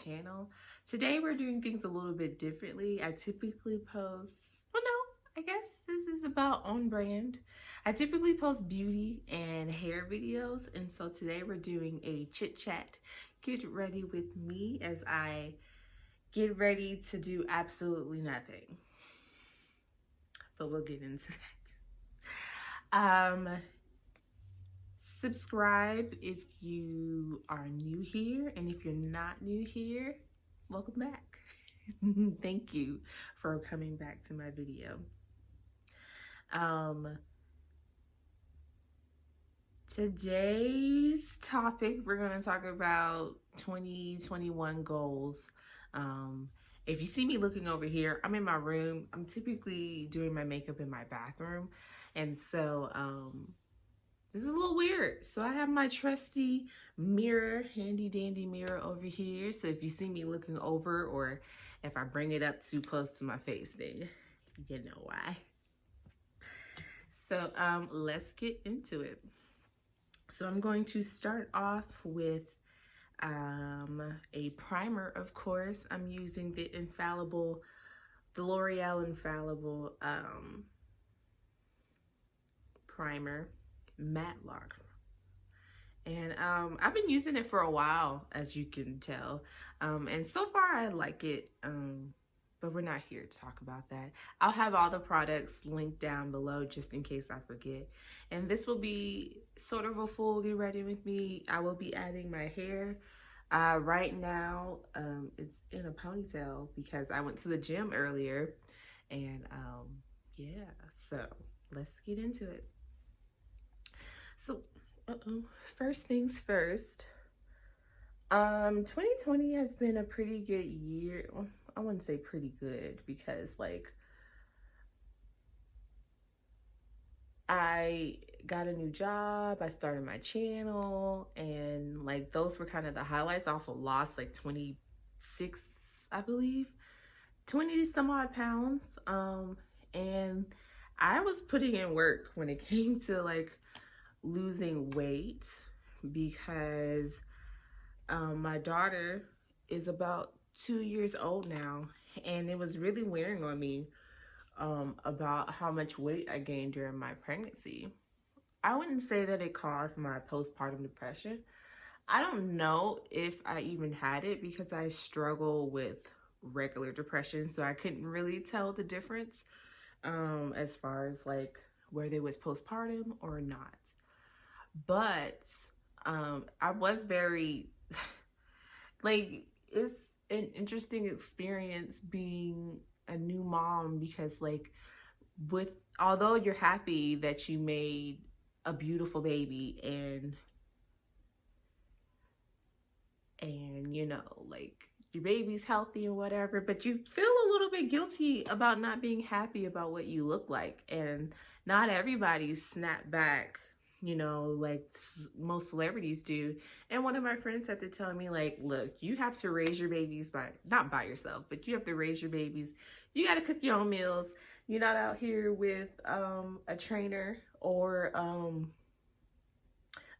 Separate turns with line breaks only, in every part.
channel. Today we're doing things a little bit differently. I typically post, well no, I guess this is about on brand. I typically post beauty and hair videos, and so today we're doing a chit chat. Get ready with me as I get ready to do absolutely nothing. But we'll get into that. Subscribe if you are new here, and if you're not new here, welcome back. Thank you for coming back to my video. Today's topic, we're going to talk about 2021 goals. If you see me looking over here, I'm in my room. I'm typically doing my makeup in my bathroom, and so this is a little weird. So I have my trusty mirror, handy dandy mirror over here. So if you see me looking over, or if I bring it up too close to my face, then you know why. So let's get into it. So I'm going to start off with a primer, of course. I'm using the L'Oreal Infallible primer, Matte Lock. And I've been using it for a while, as you can tell. And so far I like it, but we're not here to talk about that. I'll have all the products linked down below just in case I forget. And this will be sort of a full get ready with me. I will be adding my hair. Right now, it's in a ponytail because I went to the gym earlier. And yeah, so let's get into it. So, first things first. 2020 has been a pretty good year. Well, I wouldn't say pretty good because, like, I got a new job, I started my channel, and like those were kind of the highlights. I also lost like 26, I believe, 20 some odd pounds. And I was putting in work when it came to like losing weight because my daughter is about 2 years old now, and it was really wearing on me about how much weight I gained during my pregnancy. I wouldn't say that it caused my postpartum depression. I don't know if I even had it because I struggle with regular depression, so I couldn't really tell the difference as far as like whether it was postpartum or not. But I was very like, it's an interesting experience being a new mom because like although you're happy that you made a beautiful baby and you know, like your baby's healthy and whatever, but you feel a little bit guilty about not being happy about what you look like. And not everybody snap back, you know, like most celebrities do. And one of my friends had to tell me, like, look, you have to raise your babies not by yourself, but you have to raise your babies. You got to cook your own meals. You're not out here with a trainer or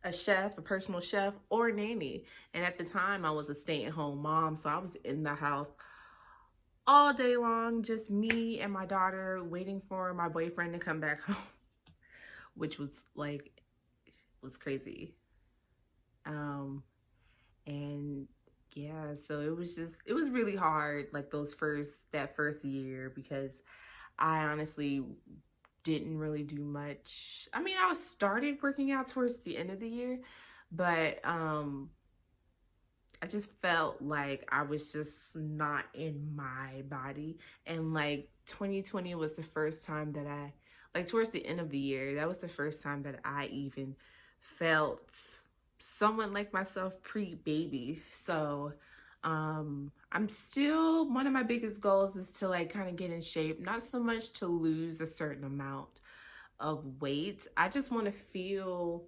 a chef, a personal chef, or a nanny. And at the time, I was a stay-at-home mom, so I was in the house all day long, just me and my daughter, waiting for my boyfriend to come back home, which was like, was crazy. And yeah, so it was really hard, like that first year, because I honestly didn't really do much. I mean, I started working out towards the end of the year, but I just felt like I was just not in my body. And like 2020 was the first time that towards the end of the year, that was the first time that I even felt someone like myself pre-baby. So I'm still, one of my biggest goals is to like kind of get in shape, not so much to lose a certain amount of weight. I just want to feel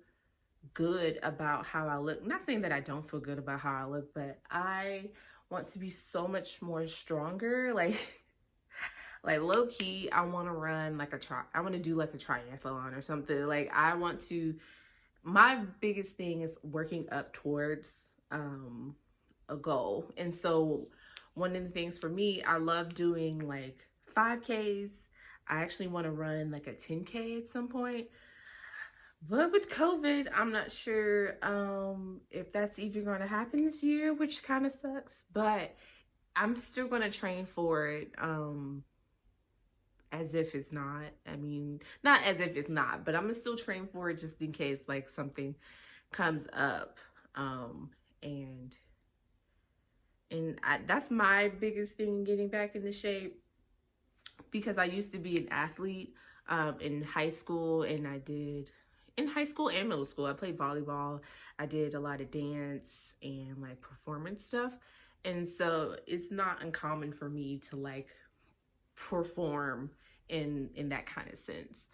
good about how I look. Not saying that I don't feel good about how I look, but I want to be so much more stronger. Like low key, I want to run like I want to do like a triathlon or something. Like my biggest thing is working up towards a goal. And so one of the things for me, I love doing like 5Ks. I actually want to run like a 10K at some point. But with COVID, I'm not sure if that's even going to happen this year, which kind of sucks. But I'm still going to train for it as if it's not. I mean, not as if it's not, but I'm going to still train for it just in case like something comes up. And that's my biggest thing, getting back into shape, because I used to be an athlete in high school, and in high school and middle school, I played volleyball. I did a lot of dance and like performance stuff. And so it's not uncommon for me to like perform in that kind of sense.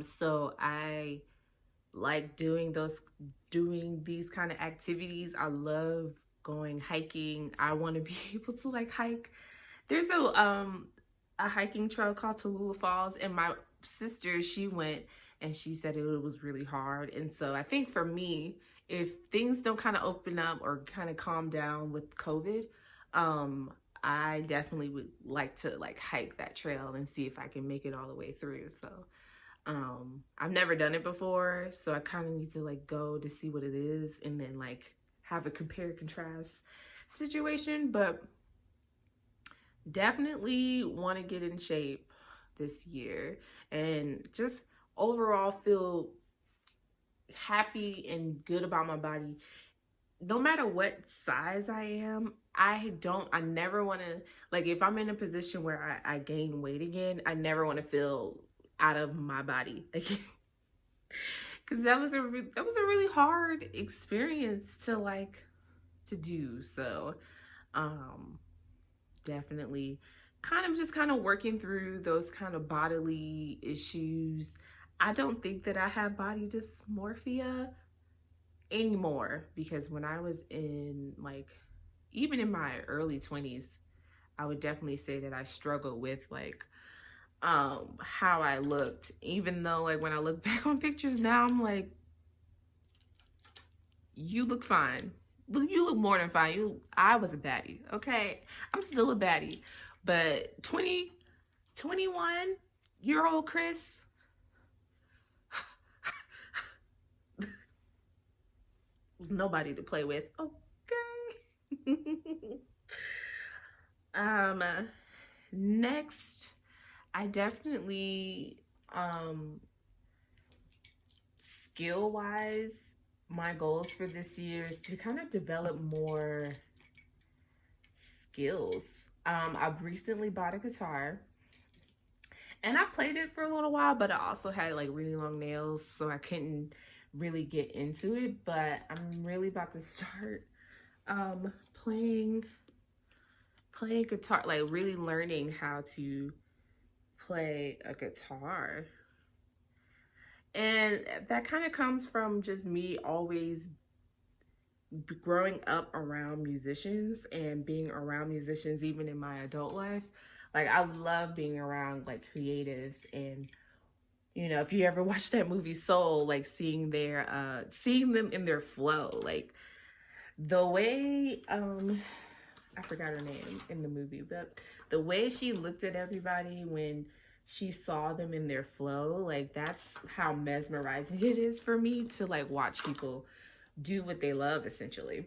So I like doing these kind of activities. I love going hiking. I want to be able to like hike. There's a hiking trail called Tallulah Falls, and my sister, she went and she said it was really hard. And so I think for me, if things don't kind of open up or kind of calm down with COVID, I definitely would like to like hike that trail and see if I can make it all the way through. So I've never done it before, so I kind of need to like go to see what it is and then like have a compare contrast situation. But definitely want to get in shape this year and just overall feel happy and good about my body. No matter what size I am, I never want to, like, if I'm in a position where I gain weight again, I never want to feel out of my body again. Because that was a really hard experience to do. So definitely kind of working through those kind of bodily issues. I don't think that I have body dysmorphia anymore, because when I was in like, even in my early 20s, I would definitely say that I struggled with like how I looked, even though like when I look back on pictures now, I'm like, you look fine. You look more than fine. I was a baddie, okay? I'm still a baddie. But 21-year-old Chris, was nobody to play with, okay? Next, I definitely, skill-wise, my goals for this year is to kind of develop more skills. I've recently bought a guitar, and I played it for a little while, but I also had like really long nails, so I couldn't really get into it. But I'm really about to start playing guitar, like really learning how to play a guitar. And that kind of comes from just me always growing up around musicians and being around musicians even in my adult life. Like, I love being around like creatives, and you know, if you ever watched that movie Soul, like seeing them in their flow, like the way I forgot her name in the movie, but the way she looked at everybody when she saw them in their flow, like that's how mesmerizing it is for me to like watch people do what they love, essentially.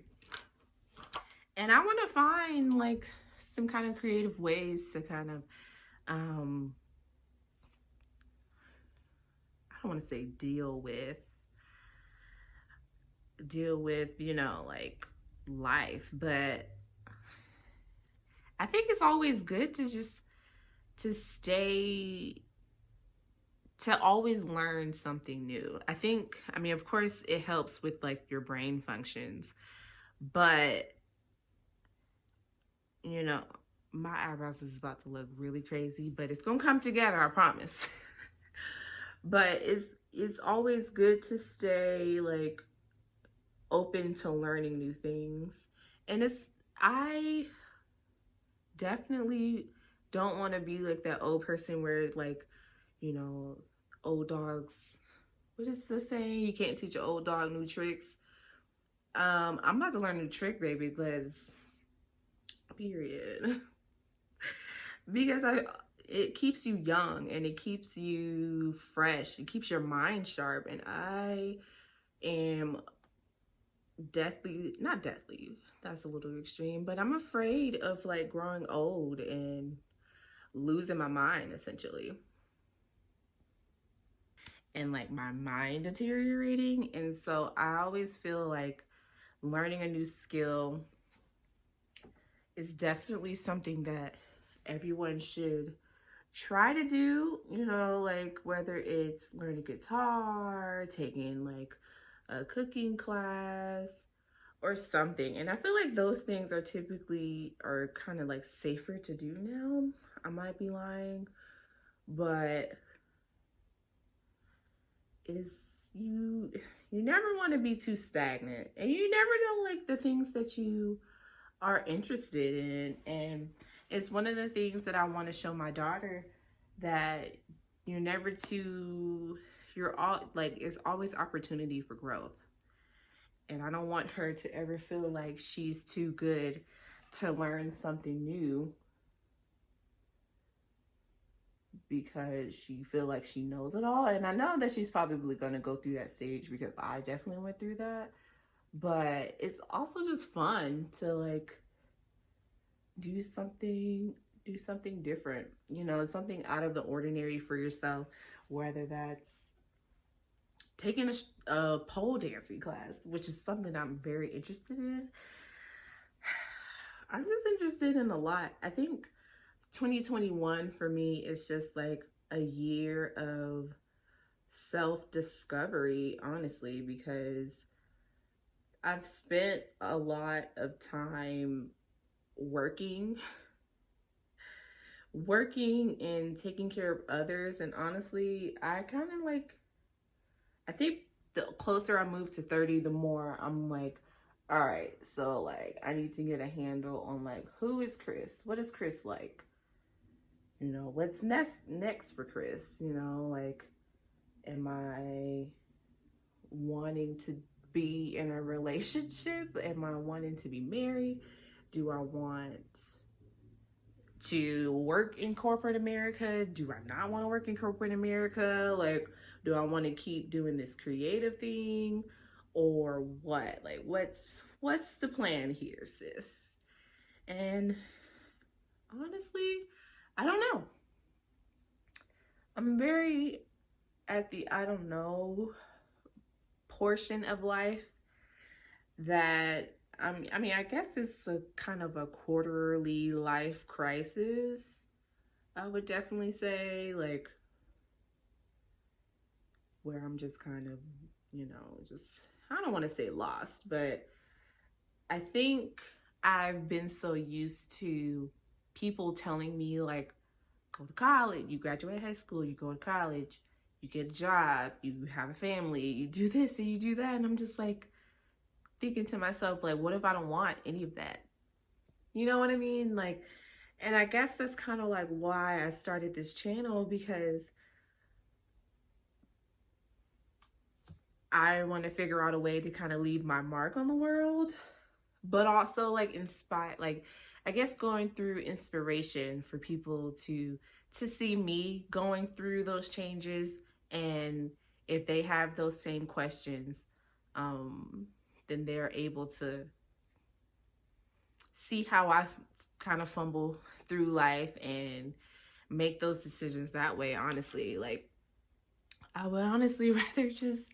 And I want to find like some kind of creative ways to kind of I don't want to say deal with, you know, like life, but I think it's always good to just to always learn something new. I mean, of course it helps with like your brain functions, but you know, my eyebrows is about to look really crazy, but it's gonna come together, I promise. But it's always good to stay like open to learning new things. And I definitely don't want to be like that old person where like, you know, old dogs, what is the saying? You can't teach an old dog new tricks. I'm about to learn a new trick, baby, because period. Because it keeps you young and it keeps you fresh. It keeps your mind sharp. And I am deathly, not deathly, that's a little extreme, but I'm afraid of like growing old and losing my mind essentially. And like my mind deteriorating. And so I always feel like learning a new skill is definitely something that everyone should try to do, you know, like whether it's learning guitar, taking like a cooking class or something. And I feel like those things are typically are kind of like safer to do now. I might be lying, but is you never want to be too stagnant, and you never know like the things that you are interested in. And it's one of the things that I want to show my daughter, that you're never too, you're all like, it's always opportunity for growth. And I don't want her to ever feel like she's too good to learn something new because she feel like she knows it all. And I know that she's probably going to go through that stage because I definitely went through that. But it's also just fun to like do something different, you know, something out of the ordinary for yourself, whether that's taking a pole dancing class, which is something I'm very interested in. I'm just interested in a lot. I think 2021 for me is just like a year of self-discovery, honestly, because I've spent a lot of time working and taking care of others. And honestly, I kind of like, I think the closer I move to 30, the more I'm like, all right, so like I need to get a handle on like, who is Chris? What is Chris like? You know, what's next for Chris? You know, like, am I wanting to be in a relationship? Am I wanting to be married? Do I want to work in corporate America? Do I not want to work in corporate America? Like, do I want to keep doing this creative thing or what? Like, what's the plan here, sis? And honestly, I don't know. I'm very at the I don't know portion of life that I mean, I guess it's a kind of a quarterly life crisis. I would definitely say, like, where I'm just kind of, you know, just, I don't want to say lost, but I think I've been so used to people telling me, like, go to college, you graduate high school, you go to college, you get a job, you have a family, you do this and you do that. And I'm just like thinking to myself, like, what if I don't want any of that? You know what I mean? Like, and I guess that's kind of like why I started this channel, because I want to figure out a way to kind of leave my mark on the world, but also like inspire, like, I guess going through inspiration for people to see me going through those changes. And if they have those same questions, then they're able to see how I kind of fumble through life and make those decisions that way. Honestly, like, I would honestly rather just,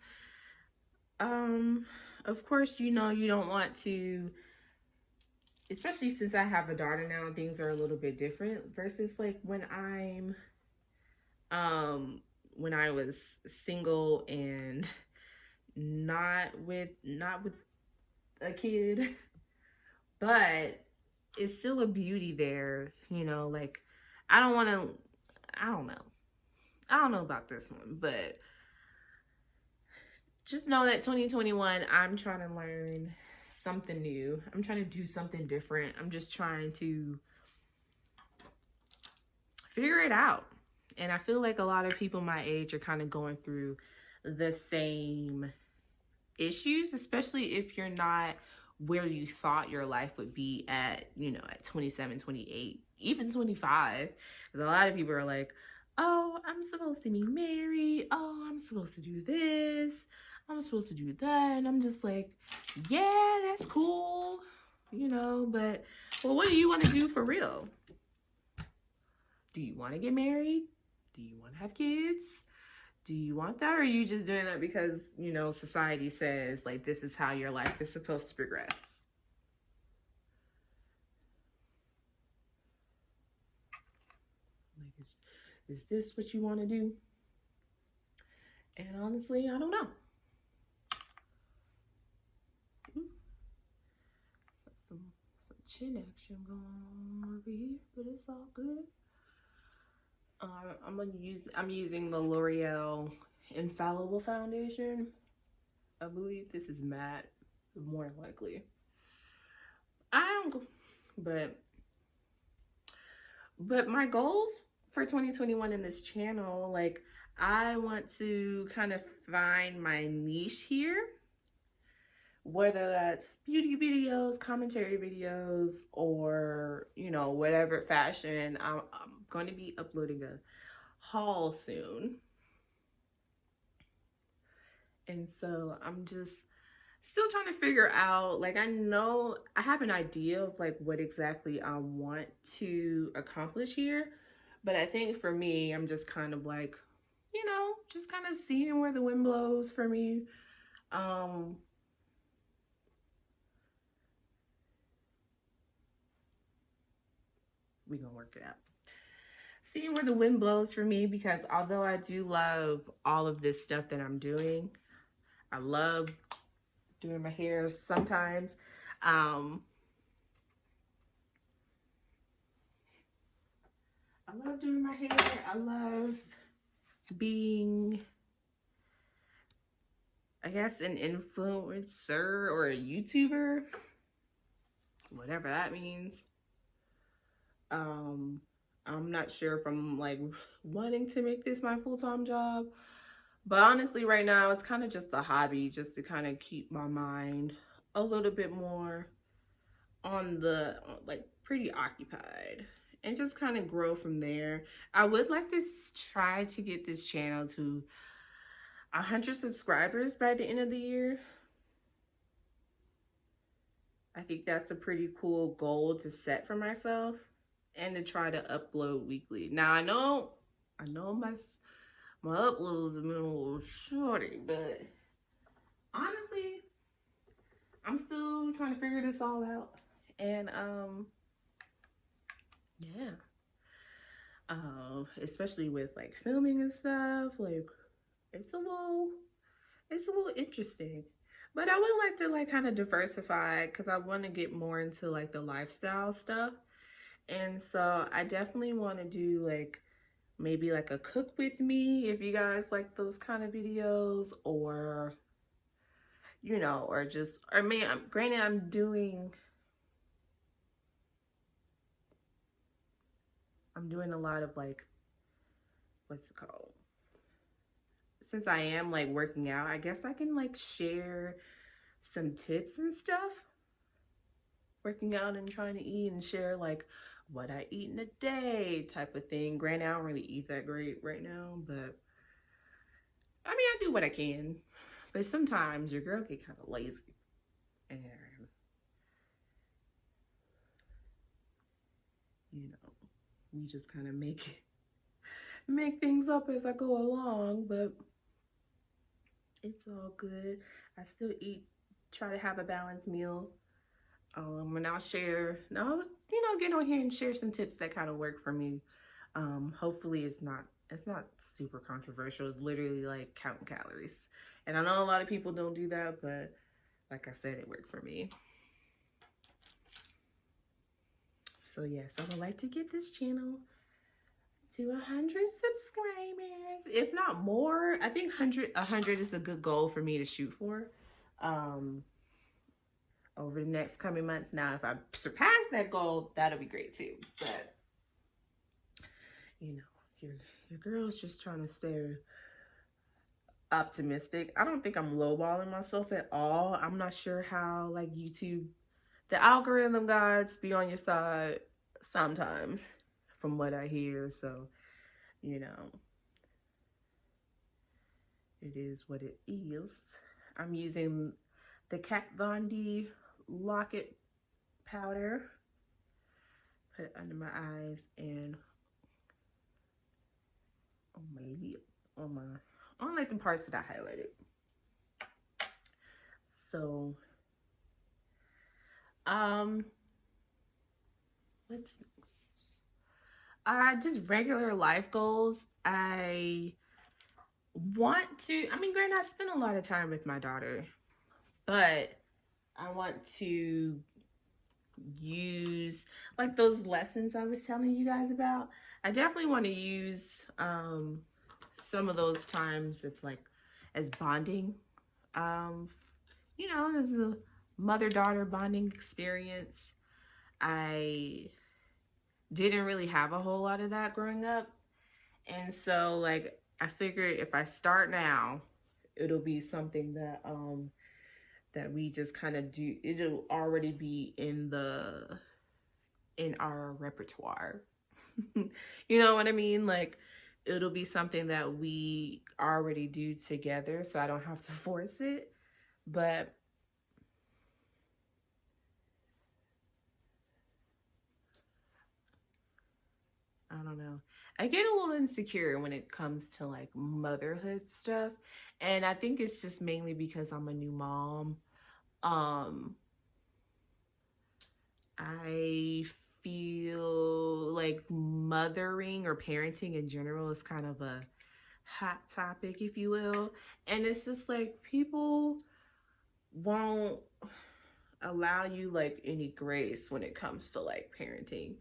of course, you know, you don't want to, especially since I have a daughter now, things are a little bit different versus like when I was single and not with a kid. But it's still a beauty there, you know, like, I don't know about this one, but just know that 2021, I'm trying to learn something new. I'm trying to do something different. I'm just trying to figure it out. And I feel like a lot of people my age are kind of going through the same issues, especially if you're not where you thought your life would be at, you know, at 27, 28, even 25. A lot of people are like, oh, I'm supposed to be married. Oh, I'm supposed to do this. I'm supposed to do that. And I'm just like, yeah, that's cool, you know, but, well, what do you want to do for real? Do you want to get married? Do you want to have kids? Do you want that? Or are you just doing that because, you know, society says, like, this is how your life is supposed to progress? Like, is this what you want to do? And honestly, I don't know. Got some chin action going on over here, but it's all good. I'm using the L'Oreal Infallible Foundation. I believe this is matte, more likely. But my goals for 2021 in this channel, like, I want to kind of find my niche here, whether that's beauty videos, commentary videos, or, you know, whatever fashion. I'm going to be uploading a haul soon. And so I'm just still trying to figure out, like, I know I have an idea of like what exactly I want to accomplish here. But I think for me, I'm just kind of like, you know, just kind of seeing where the wind blows for me. We gonna work it out. Seeing where the wind blows for me, because although I do love all of this stuff that I'm doing, I love doing my hair sometimes. I love doing my hair. I love being, I guess, an influencer or a YouTuber, whatever that means. I'm not sure if I'm like wanting to make this my full-time job, but honestly right now it's kind of just a hobby, just to kind of keep my mind a little bit more on the, like, pretty occupied, and just kind of grow from there. I would like to try to get this channel to 100 subscribers by the end of the year. I think that's a pretty cool goal to set for myself, and to try to upload weekly. Now I know my uploads have been a little shorty, but honestly, I'm still trying to figure this all out. And yeah. Especially with like filming and stuff, like it's a little interesting. But I would like to like kind of diversify, because I want to get more into like the lifestyle stuff. And so I definitely want to do like maybe like a cook with me, if you guys like those kind of videos, or, you know, or just, or granted, I'm doing a lot of like, what's it called? Since I am like working out, I guess I can like share some tips and stuff, working out and trying to eat, and share like what I eat in a day type of thing. Granted, I don't really eat that great right now, but I mean, I do what I can. But sometimes your girl get kind of lazy, and you know, we just kind of make things up as I go along. But it's all good. I still try to have a balanced meal. And I'll share, you know, get on here and share some tips that kind of work for me. Hopefully it's not super controversial. It's literally like counting calories. And I know a lot of people don't do that, but like I said, it worked for me. So yes, I would like to get this channel to 100 subscribers, if not more. I think 100 is a good goal for me to shoot for. Over the next coming months. Now, if I surpass that goal, that'll be great too. But, you know, your girl's just trying to stay optimistic. I don't think I'm lowballing myself at all. I'm not sure how like YouTube, the algorithm gods be on your side sometimes, from what I hear. So, you know, it is what it is. I'm using the Kat Von D Lock-It powder, put it under my eyes and on my lip, on like the parts that I highlighted. So, what's next? Just regular life goals. I mean, granted, I spend a lot of time with my daughter, but I want to use like those lessons I was telling you guys about. I definitely want to use some of those times it's like as bonding. You know, as a mother-daughter bonding experience. I didn't really have a whole lot of that growing up. And so like I figured if I start now, it'll be something that that we just kind of do. It'll already be in our repertoire. You know what I mean? Like it'll be something that we already do together, so I don't have to force it. But I don't know. I get a little insecure when it comes to like motherhood stuff. And I think it's just mainly because I'm a new mom. Um, I feel like mothering or parenting in general is kind of a hot topic, if you will. And it's just like people won't allow you like any grace when it comes to like parenting.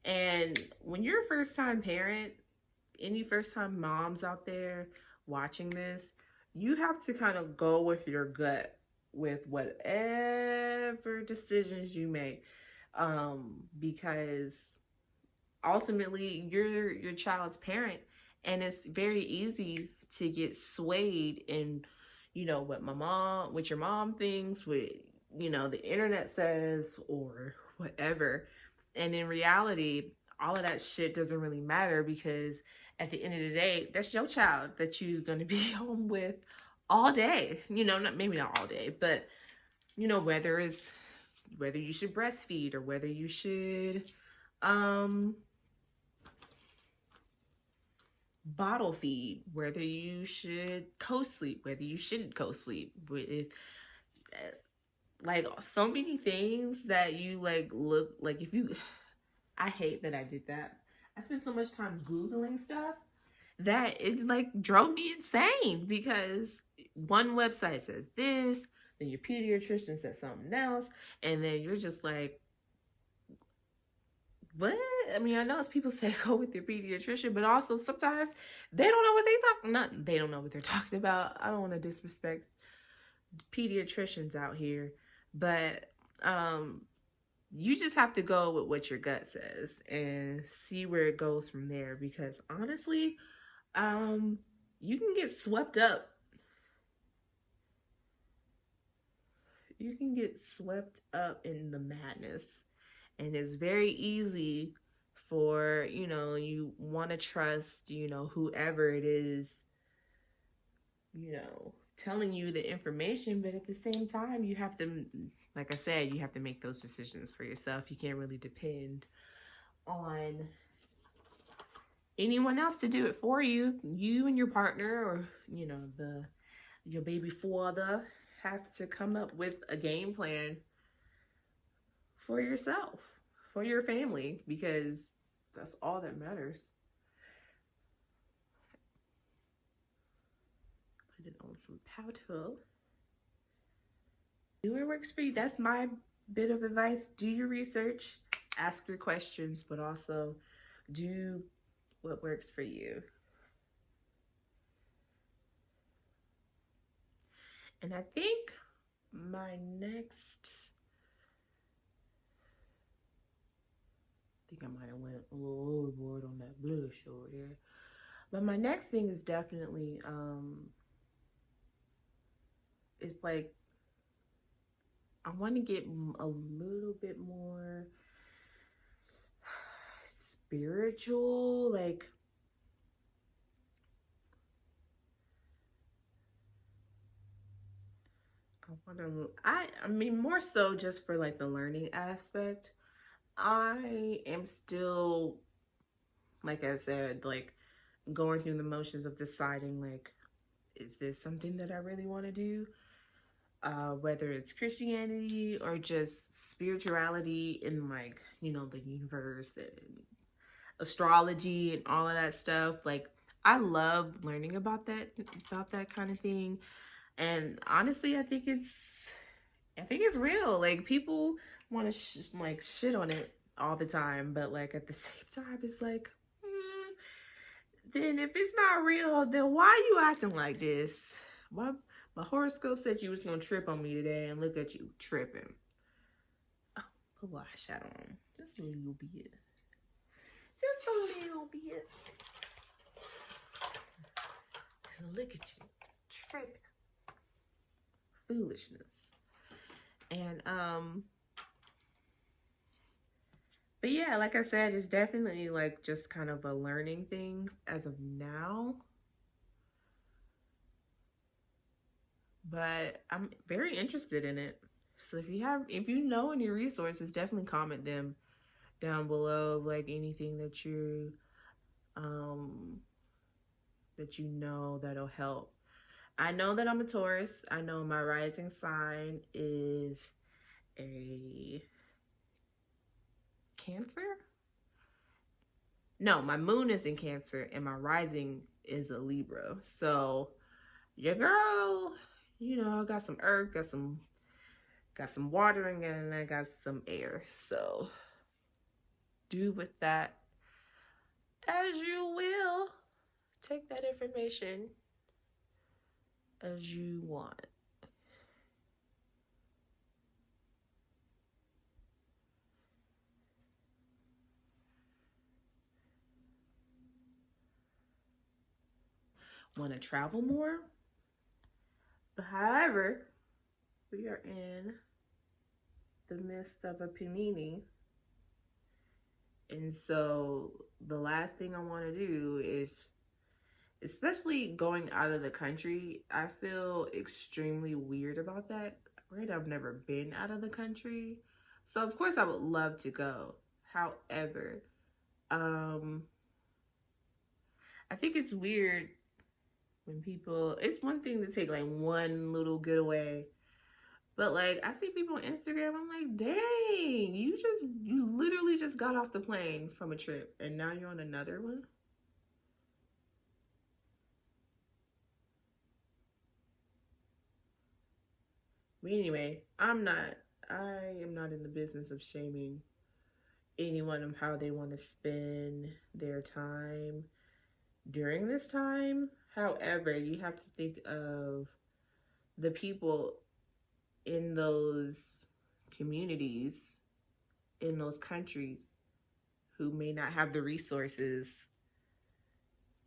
And when you're a first time parent, any first time moms out there watching this, you have to kind of go with your gut with whatever decisions you make, because ultimately you're your child's parent, and it's very easy to get swayed in, you know, what your mom thinks, what, you know, the internet says or whatever. And in reality, all of that shit doesn't really matter, because at the end of the day, that's your child that you're going to be home with all day. You know, maybe not all day, but, you know, whether you should breastfeed or whether you should bottle feed, whether you should co-sleep, whether you shouldn't co-sleep, with like so many things that you like look like if you I hate that I did that. I spent so much time Googling stuff that it like drove me insane, because one website says this, then your pediatrician says something else, and then you're just like, what? I mean, I know it's people say go with your pediatrician, but also sometimes they don't know what they don't know what they're talking about. I don't want to disrespect pediatricians out here, but you just have to go with what your gut says and see where it goes from there, because honestly, you can get swept up. You can get swept up in the madness, and it's very easy for, you know, you want to trust, you know, whoever it is, you know, telling you the information, but at the same time, you have to, like I said, you have to make those decisions for yourself. You can't really depend on anyone else to do it for you. You and your partner, or, you know, your baby father, have to come up with a game plan for yourself, for your family, because that's all that matters. Put it on some powder. Do what works for you. That's my bit of advice. Do your research, ask your questions, but also do what works for you. And I think my next, I think I might have went a little overboard on that blush over there. But my next thing is definitely it's like I want to get a little bit more spiritual, like I mean more so just for like the learning aspect. I am still, like I said, like going through the motions of deciding like, is this something that I really want to do? Whether it's Christianity or just spirituality in like, you know, the universe and astrology and all of that stuff. Like I love learning about that kind of thing. And honestly, I think it's real. Like people want to like shit on it all the time, but like at the same time, it's like, then if it's not real, then why you acting like this? Why my horoscope said you was gonna trip on me today, and look at you tripping. Oh, put a eyeshadow on, just a little bit, just a little bit. So look at you tripping, foolishness, and But yeah, like I said, it's definitely like just kind of a learning thing as of now. But I'm very interested in it. So if you know any resources, definitely comment them down below of like anything um that you know that'll help. I know that I'm a Taurus. I know my rising sign is a Cancer. No, my moon is in Cancer and my rising is a Libra. So your girl, you know, I got some earth, got some watering, and I got some air. So do with that as you will. Take that information as you want. Want to travel more? But however, we are in the midst of a panini. And so the last thing I want to do is, especially going out of the country, I feel extremely weird about that. Right? I've never been out of the country. So of course I would love to go. However, I think it's weird when it's one thing to take like one little getaway, but like I see people on Instagram, I'm like, dang, you literally just got off the plane from a trip and now you're on another one. But anyway, I am not in the business of shaming anyone of how they want to spend their time during this time. However, you have to think of the people in those communities, in those countries, who may not have the resources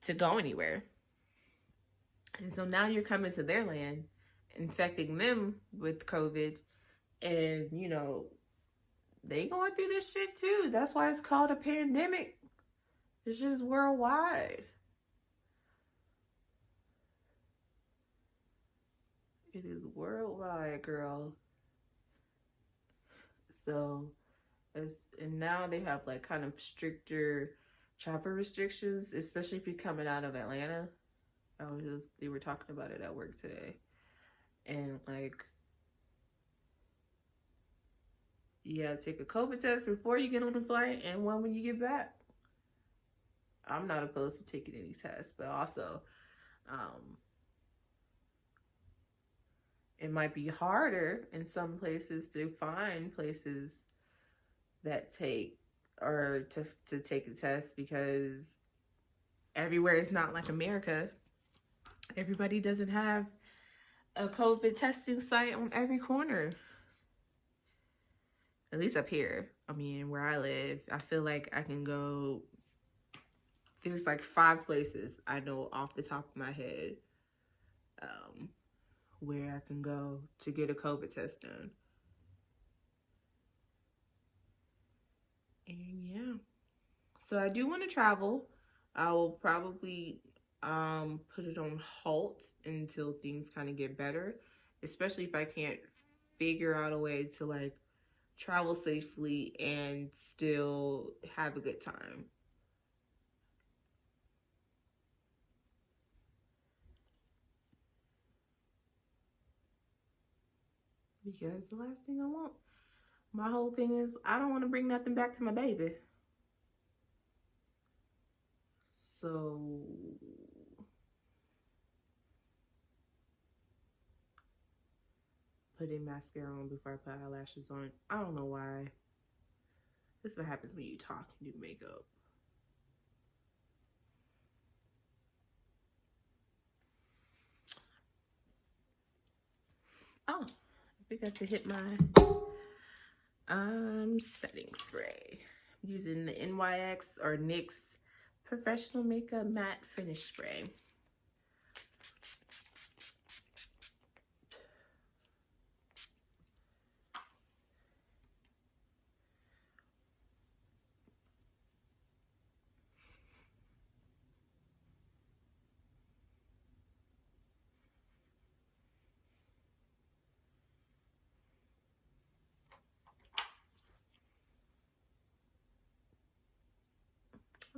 to go anywhere. And so now you're coming to their land, infecting them with COVID, and you know, they going through this shit too. That's why it's called a pandemic. It's just worldwide. It is worldwide, girl. So, and now they have like kind of stricter travel restrictions, especially if you're coming out of Atlanta. They were talking about it at work today, and like, you gotta take a COVID test before you get on the flight, and one when you get back. I'm not opposed to taking any tests, but also, it might be harder in some places to find places that take or to take a test, because everywhere is not like America. Everybody doesn't have a COVID testing site on every corner. At least up here. I mean, where I live, I feel like I can go, there's like 5 places I know off the top of my head where I can go to get a COVID test done. And yeah, so I do want to travel. I will probably put it on halt until things kind of get better, especially if I can't figure out a way to like travel safely and still have a good time. Because the last thing I want, my whole thing is I don't want to bring nothing back to my baby. So putting mascara on before I put eyelashes on. I don't know why. This is what happens when you talk and do makeup. Oh, I forgot to hit my setting spray. I'm using the NYX or NYX Professional Makeup Matte Finish Spray.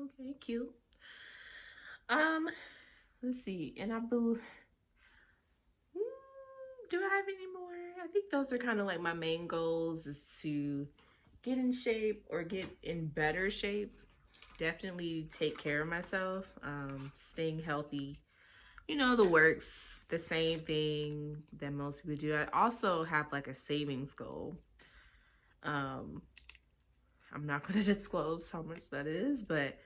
Okay, cute. Let's see. And I believe, do I have any more? I think those are kind of like my main goals, is to get in shape or get in better shape. Definitely take care of myself. Staying healthy, you know, the works, the same thing that most people do. I also have like a savings goal. I'm not going to disclose how much that is, but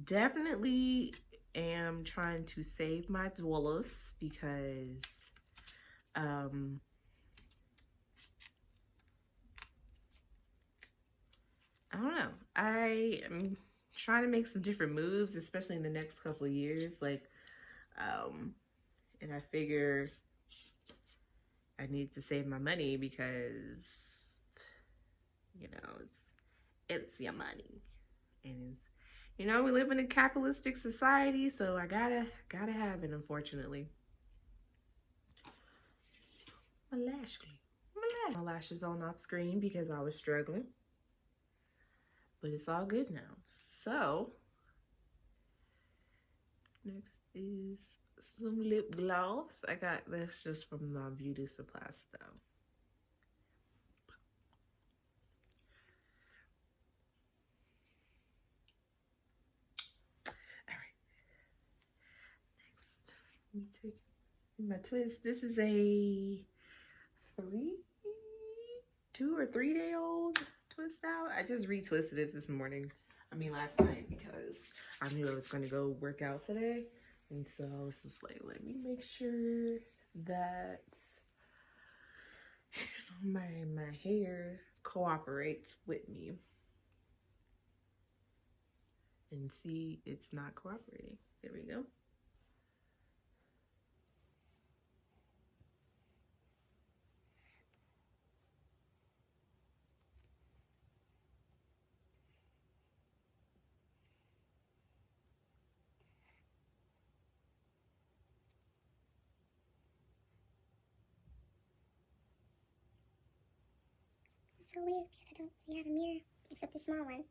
definitely am trying to save my dollars because I don't know. I am trying to make some different moves, especially in the next couple of years. Like, and I figure I need to save my money because, you know, it's your money, and it's, you know, we live in a capitalistic society, so I gotta have it. Unfortunately, my lashes on off screen because I was struggling, but it's all good now. So next is some lip gloss. I got this just from my beauty supply stuff. All right. Next, let me take my twist. This is a 2 or 3 day old twist out. I just retwisted it this morning. I mean last night, because I knew I was going to go work out today. And so I was just like, let me make sure that, you know, my hair cooperates with me. And see, it's not cooperating. There we go.
It's so weird because I don't really have a mirror except the small one.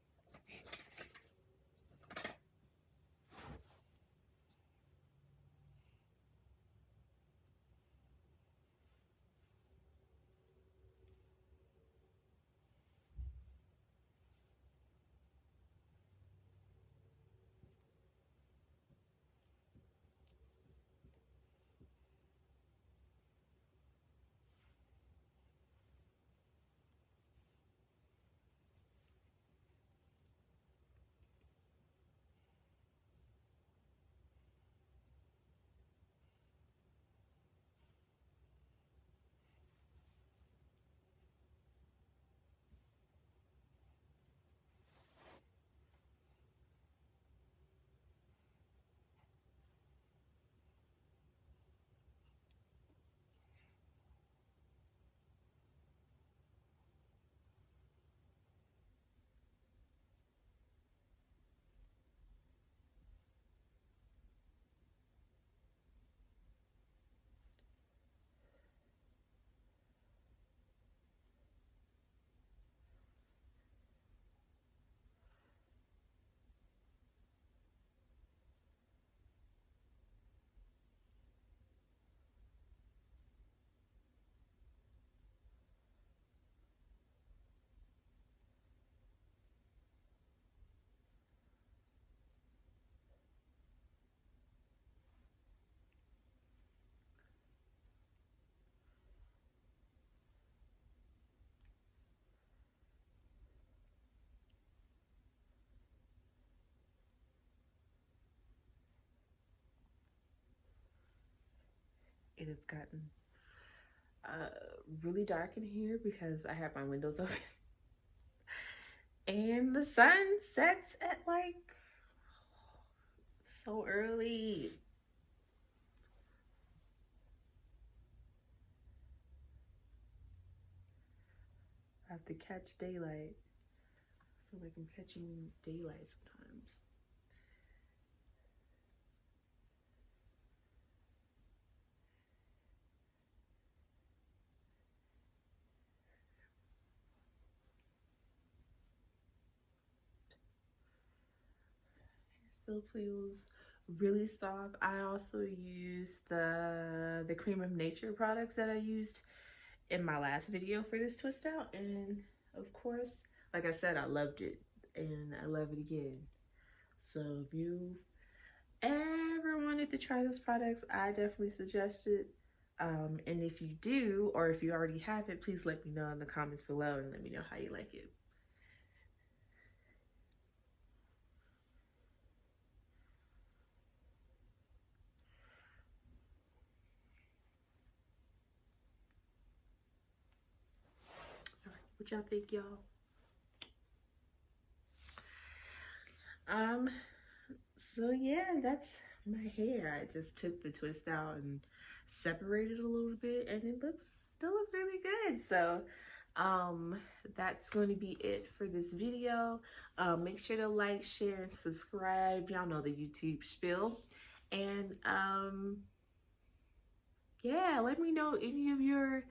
It has gotten really dark in here because I have my windows open. And the sun sets at like so early. I have to catch daylight. I feel like I'm catching daylight sometimes. Still feels really soft. I also use the Cream of Nature products that I used in my last video for this twist out, and of course, like I said, I loved it and I love it again. So if you ever wanted to try those products, I definitely suggest it. And if you do, or if you already have it, please let me know in the comments below and let me know how you like it. All right, what y'all think, y'all? So yeah, that's my hair. I just took the twist out and separated a little bit, and it still looks really good. So that's going to be it for this video. Make sure to like, share, and subscribe. Y'all know the YouTube spiel. And yeah, let me know any of your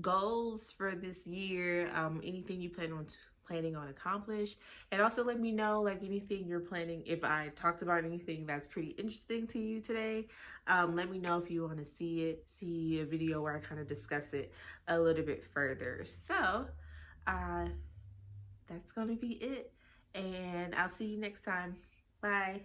goals for this year, anything you planning on accomplish, and also let me know like anything you're planning. If I talked about anything that's pretty interesting to you today, let me know if you want to see a video where I kind of discuss it a little bit further. So that's gonna be it, and I'll see you next time. Bye.